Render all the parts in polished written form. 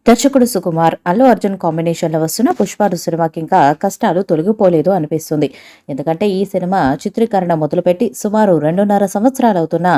దర్శకుడు సుకుమార్, అల్లు అర్జున్ కాంబినేషన్లో వస్తున్న పుష్ప సినిమాకి ఇంకా కష్టాలు తొలగిపోలేదు అనిపిస్తుంది. ఎందుకంటే ఈ సినిమా చిత్రీకరణ మొదలుపెట్టి సుమారు 2.5 సంవత్సరాలవుతున్నా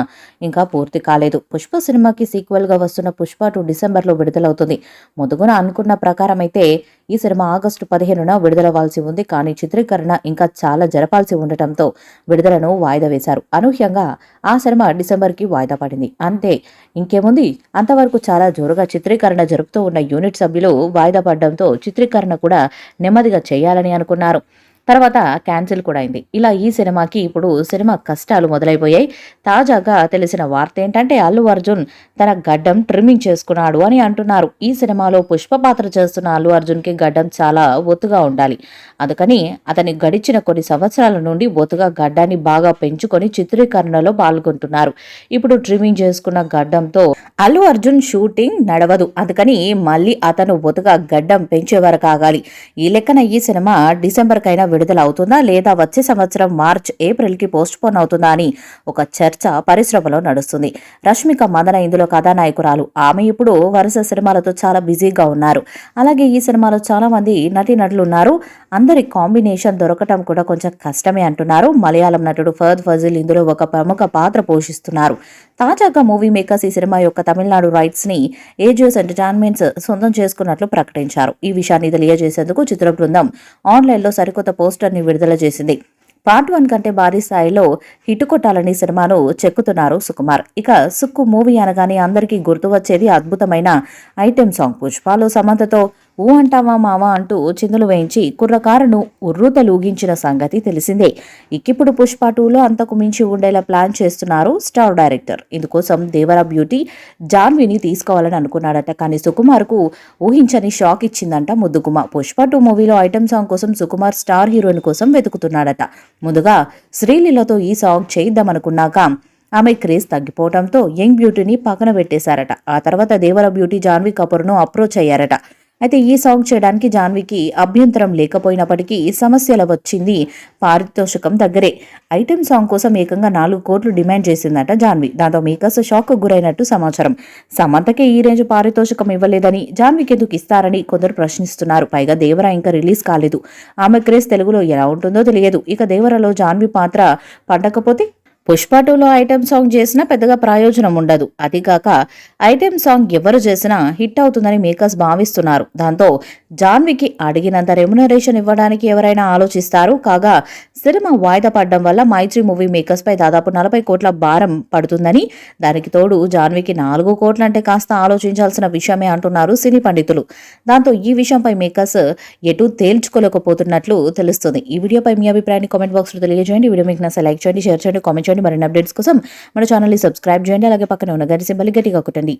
ఇంకా పూర్తి కాలేదు. పుష్ప సినిమాకి సీక్వెల్గా వస్తున్న పుష్ప 2 డిసెంబర్లో విడుదలవుతుంది. ముందుగున అనుకున్న ప్రకారం అయితే ఈ సినిమా ఆగస్టు 15న విడుదలవ్వాల్సి ఉంది. కానీ చిత్రీకరణ ఇంకా చాలా జరపాల్సి ఉండటంతో విడుదలను వాయిదా వేశారు. అనూహ్యంగా ఆ సినిమా డిసెంబర్కి వాయిదా పడింది. అంతే, ఇంకేముంది, అంతవరకు చాలా జోరుగా చిత్రీకరణ జరుపుతూ ఉన్న యూనిట్ సభ్యులు వాయిదా పడడంతో చిత్రీకరణ కూడా నెమ్మదిగా చేయాలని అనుకున్నారు. తర్వాత క్యాన్సిల్ కూడా అయింది. ఇలా ఈ సినిమాకి ఇప్పుడు సినిమా కష్టాలు మొదలైపోయాయి. తాజాగా తెలిసిన వార్త ఏంటంటే అల్లు అర్జున్ తన గడ్డం ట్రిమ్మింగ్ చేసుకున్నాడు అని అంటున్నారు. ఈ సినిమాలో పుష్ప పాత్ర చేస్తున్న అల్లు అర్జున్కి గడ్డం చాలా ఒత్తుగా ఉండాలి. అందుకని అతని గడిచిన కొన్ని సంవత్సరాల నుండి ఒత్తుగా గడ్డాన్ని బాగా పెంచుకొని చిత్రీకరణలో పాల్గొంటున్నారు. ఇప్పుడు ట్రిమ్మింగ్ చేసుకున్న గడ్డంతో అల్లు అర్జున్ షూటింగ్ నడవదు. అందుకని మళ్ళీ అతను ఒత్తుగా గడ్డం పెంచే వరకు ఆగాలి. ఈ లెక్కన ఈ సినిమా డిసెంబర్ కైనా విడుదల అవుతుందా లేదా వచ్చే సంవత్సరం మార్చ్ ఏప్రిల్కి పోస్ట్ పోన్ అవుతుందా అని ఒక చర్చ పరిశ్రమలో నడుస్తుంది. రష్మిక మందన ఇందులో కథానాయకురాలు. ఆమె ఇప్పుడు వరుస సినిమాలతో చాలా బిజీగా ఉన్నారు. అలాగే ఈ సినిమాలో చాలా మంది నటీనటులు ఉన్నారు. అందరి కాంబినేషన్ దొరకటం కూడా కొంచెం కష్టమే అంటున్నారు. మలయాళం నటుడు ఫహద్ ఫజిల్ ఇందులో ఒక ప్రముఖ పాత్ర పోషిస్తున్నారు. తాజాగా మూవీ మేకర్స్ ఈ సినిమా యొక్క తమిళనాడు రైట్స్ ని ఏజియోస్ ఎంటర్టైన్మెంట్స్ సొంతం చేసుకున్నట్లు ప్రకటించారు. ఈ విషయాన్ని తెలియజేసేందుకు చిత్ర బృందం ఆన్లైన్లో సరికొత్త పోస్టర్ ని విడుదల చేసింది. పార్ట్ 1 కంటే భారీ స్థాయిలో హిట్ కొట్టాలని సినిమాను చెక్కుతున్నారు సుకుమార్. ఇక సుక్కు మూవీ అనగానే అందరికీ గుర్తు వచ్చేది అద్భుతమైన ఐటెం సాంగ్. పుష్పలో సమంతతో ఊ అంటావా మావా అంటూ చిందులు వేయించి కుర్రకారును ఉర్రూతలూగించిన సంగతి తెలిసిందే. ఇకిప్పుడు పుష్ప 2లో అంతకు మించి ఉండేలా ప్లాన్ చేస్తున్నారు స్టార్ డైరెక్టర్. ఇందుకోసం దేవరా బ్యూటీ జాన్వీని తీసుకోవాలని అనుకున్నాడట. కానీ సుకుమార్కు ఊహించని షాక్ ఇచ్చిందంట ముద్దుగుమ. పుష్ప 2 మూవీలో ఐటెం సాంగ్ కోసం సుకుమార్ స్టార్ హీరోయిన్ కోసం వెతుకుతున్నాడట. ముందుగా శ్రీలీలతో ఈ సాంగ్ చేయిద్దామనుకున్నాక ఆమె క్రేజ్ తగ్గిపోవడంతో యంగ్ బ్యూటీని పక్కన పెట్టేశారట. ఆ తర్వాత దేవర బ్యూటీ జాన్వీ కపూర్ను అప్రోచ్ అయ్యారట. అయితే ఈ సాంగ్ చేయడానికి జాన్వీకి అభ్యంతరం లేకపోయినప్పటికీ సమస్యల వచ్చింది. పారితోషికం దగ్గరే. ఐటెం సాంగ్ కోసం ఏకంగా 4 కోట్లు డిమాండ్ చేసిందట జాన్వీ. దాంతో మేకర్స్ షాక్ గురైనట్టు సమాచారం. సమంతకే ఈ రేంజ్ పారితోషికం ఇవ్వలేదని జాన్వీకి ఎందుకు ఇస్తారని కొందరు ప్రశ్నిస్తున్నారు. పైగా దేవర ఇంకా రిలీజ్ కాలేదు. ఆమె క్రేజ్ తెలుగులో ఎలా ఉంటుందో తెలియదు. ఇక దేవరలో జాన్వీ పాత్ర పడకపోతే పుష్ప 2లో ఐటెం సాంగ్ చేసినా పెద్దగా ప్రయోజనం ఉండదు. అదిగాక ఐటెం సాంగ్ ఎవరు చేసినా హిట్ అవుతుందని మేకర్స్ భావిస్తున్నారు. దాంతో జాన్వీకి అడిగినంత రెమ్యునరేషన్ ఇవ్వడానికి ఎవరైనా ఆలోచిస్తారు. కాగా సినిమా వాయిదా పడడం వల్ల మైత్రి మూవీ మేకర్స్ పై దాదాపు 40 కోట్ల భారం పడుతుందని, దానికి తోడు జాన్వీకి 4 కోట్లంటే కాస్త ఆలోచించాల్సిన విషయమే అంటున్నారు సినీ పండితులు. దాంతో ఈ విషయంపై మేకర్స్ ఎటు తేల్చుకోలేకపోతున్నట్లు తెలుస్తుంది. ఈ వీడియోపై మీ అభిప్రాయాన్ని కామెంట్ బాక్స్ లో తెలియజేయండి. వీడియో మీకు నచ్చితే లైక్ చేయండి, షేర్ చేయండి, కామెంట్ చేయండి. మరిన్ని అప్డేట్స్ కోసం మన ఛానల్ ని సబ్స్క్రైబ్ చేయండి. అలాగే పక్కన ఉన్న గంట సింబల్ గట్టిగా కొట్టండి.